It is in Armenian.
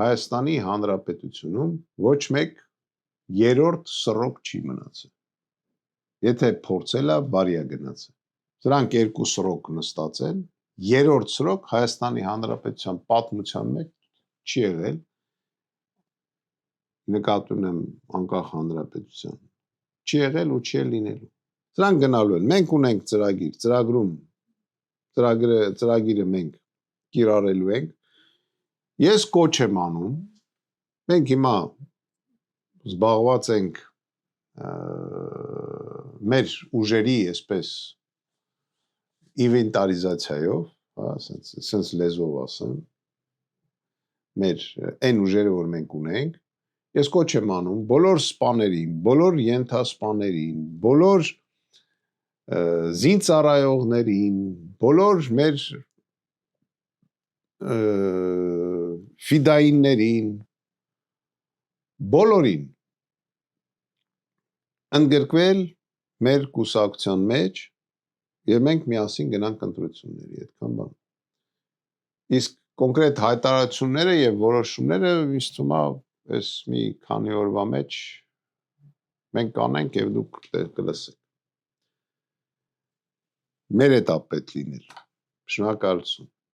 Հայաստանի Հանրապետությունում ոչ մեկ երրորդ սռոք չի մնացել։ Եթե փորձել է, բարիա գնացել։ Սրանք երկու սռոք նստած են, երրորդ սռոք Հայաստանի Հանրապետության պատմության մեջ չի եղել, նկատի ունեմ անկախ հանրապետության, չի եղել ու չի լինելու։ Սրանք գնալու են։ Մենք ունենք ծրագիր, ծրագիրը մենք կիրառելու ենք։ Ես կոչ եմ անում, մենք հիմա զբաղված ենք մեր ուժերի, այսպես ինվենտարիզացիայով, ասենց լեզվով ասեմ, մեր այն ուժերը, որ մենք ունենք, ես կոչ եմ անում բոլոր սպաներին, բոլոր ենթասպաներին, բոլոր զինծառայողներին, բոլոր մեր ֆիդայիններին, բոլորին ընդգրկվել մեր կուսակցության մեջ եւ մենք միասին գնանք ընտրությունների, այդքան բան։ Իսկ կոնկրետ հայտարարությունները եւ որոշումները ինձ թվում է այս մի քանի օրվա մեջ մենք կանենք եւ դուք կլսեք։ Մեր էտա պետք լինել։ Շնորհակալություն։